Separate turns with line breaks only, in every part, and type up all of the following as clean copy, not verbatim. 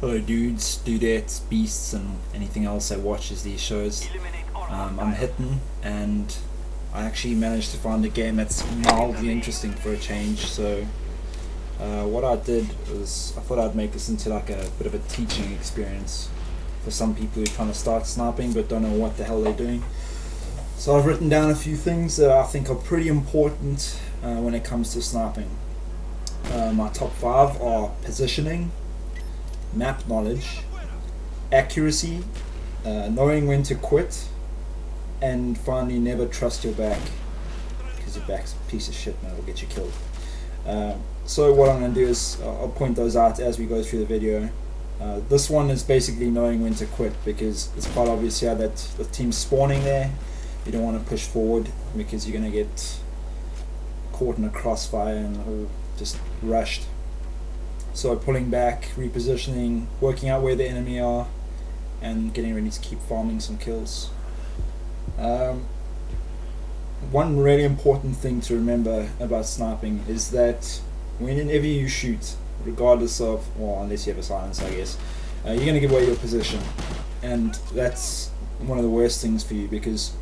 Hello dudes, dudettes, beasts, and anything else that watches these shows. I'm HiTTeN, and I actually managed to find a game that's mildly interesting for a change. So what I did was I thought I'd make this into like a bit of a teaching experience for some people who are trying to start sniping but don't know what the hell they're doing. So I've written down a few things that I think are pretty important when it comes to sniping. My top 5 are positioning, map knowledge, accuracy, knowing when to quit, and finally never trust your back, because your back's a piece of shit and it'll get you killed. So what I'm going to do is I'll point those out as we go through the video. This one is basically knowing when to quit, because it's quite obvious here that the team's spawning there. You don't want to push forward because you're going to get caught in a crossfire and just rushed. So pulling back, repositioning, working out where the enemy are, and getting ready to keep farming some kills. One really important thing to remember about sniping is that whenever you shoot, regardless of, well, unless you have a silence, I guess, you're going to give away your position, and that's one of the worst things for you, because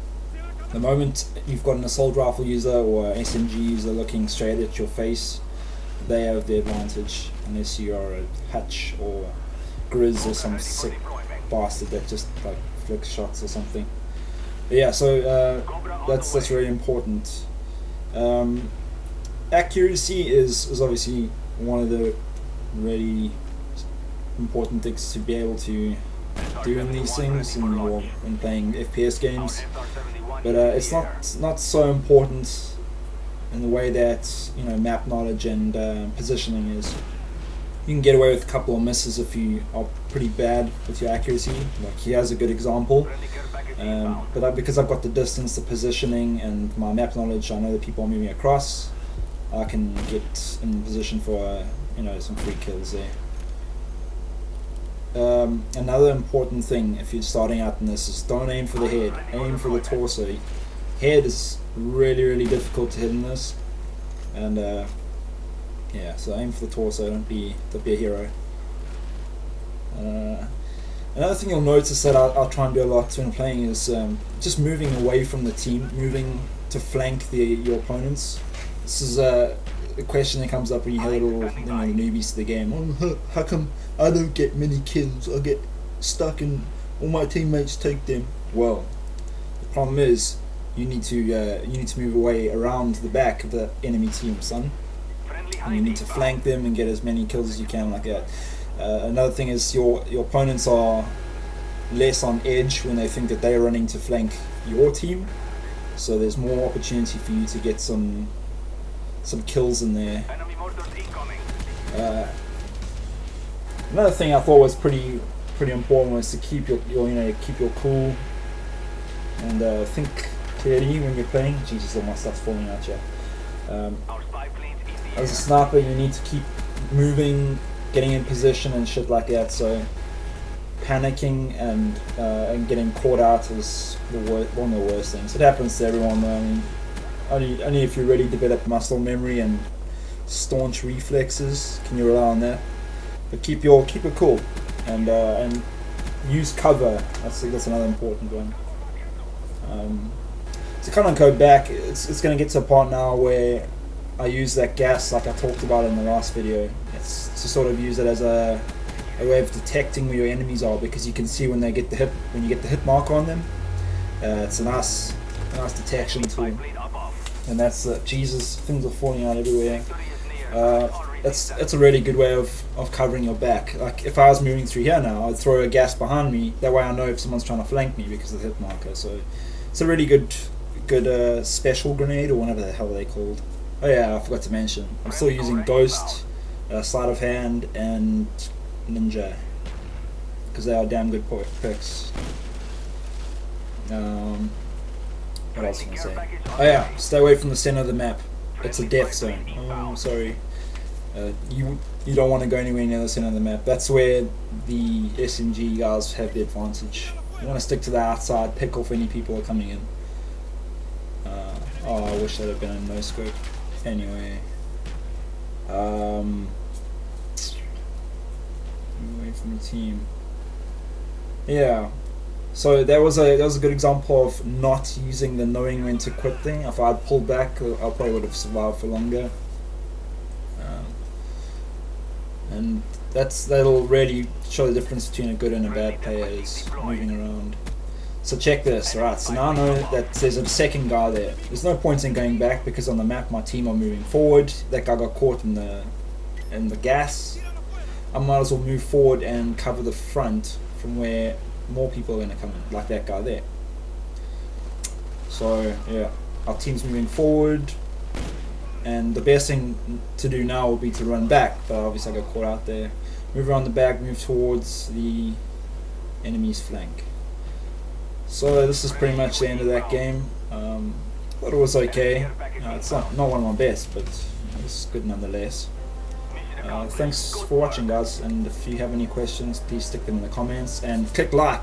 the moment you've got an assault rifle user or an SMG user looking straight at your face, they have the advantage, unless you are a Hutch or Grizz or some sick bastard that just like flicks shots or something. But yeah, so that's really important. Accuracy is obviously one of the really important things to be able to do in these things in playing FPS games. But it's not so important in the way that, you know, map knowledge and positioning is. You can get away with a couple of misses if you are pretty bad with your accuracy. Like here's a good example. But because I've got the distance, the positioning, and my map knowledge, I know that people are moving across. I can get in position for some free kills there. Another important thing if you're starting out in this is don't aim for the head, aim for the torso. Head is really difficult to hit in this, and yeah, so aim for the torso, don't be a hero. Another thing you'll notice that I'll try and do a lot when playing is just moving away from the team, moving to flank your opponents. This is a question that comes up when you hear little newbies to the game. Oh, how come I don't get many kills? I get stuck and all my teammates take them. Well, the problem is you need to move away around the back of the enemy team, son. And you need to flank them and get as many kills as you can like that. Another thing is your opponents are less on edge when they think that they're running to flank your team, so there's more opportunity for you to get some kills in there. Another thing I thought was pretty important was to keep your cool and think clearly when you're playing. Jesus, all my stuff's falling out here. As a sniper, you need to keep moving, getting in position and shit like that. So panicking and getting caught out is one of the worst things. It happens to everyone though. I mean, only if you really develop muscle memory and staunch reflexes can you rely on that. But keep it cool and use cover. That's another important one. To kind of go back, it's going to get to a part now where I use that gas like I talked about in the last video. It's to sort of use it as a way of detecting where your enemies are, because you can see when you get the hit mark on them. It's a nice detection tool. And that's Jesus, things are falling out everywhere. That's a really good way of covering your back. Like if I was moving through here now, I'd throw a gas behind me. That way I know if someone's trying to flank me because of the hit marker. So it's a really good special grenade, or whatever the hell they're called. Oh yeah, I forgot to mention, I'm still using Ghost, Sleight of Hand, and Ninja, because they are damn good perks. What else can I say? Oh yeah, stay away from the center of the map. It's a death zone. Oh, sorry. You don't want to go anywhere near the center of the map. That's where the SMG guys have the advantage. You want to stick to the outside, pick off any people are coming in. Oh, I wish that had been a no scope. Anyway, away from the team. Yeah. So that was a good example of not using the knowing when to quit thing. If I'd pulled back, I probably would have survived for longer. And that'll really show the difference between a good and a bad player, is moving around. So check this, right? So now I know that there's a second guy there. There's no point in going back because on the map my team are moving forward. That guy got caught in the gas. I might as well move forward and cover the front from where more people are going to come in, like that guy there. So yeah, our team's moving forward, and the best thing to do now will be to run back, but obviously I got caught out there. Move around the back, move towards the enemy's flank. So this is pretty much the end of that game. Thought it was okay. It's not one of my best, but it's good nonetheless. Thanks for watching, guys, and if you have any questions, please stick them in the comments and click like.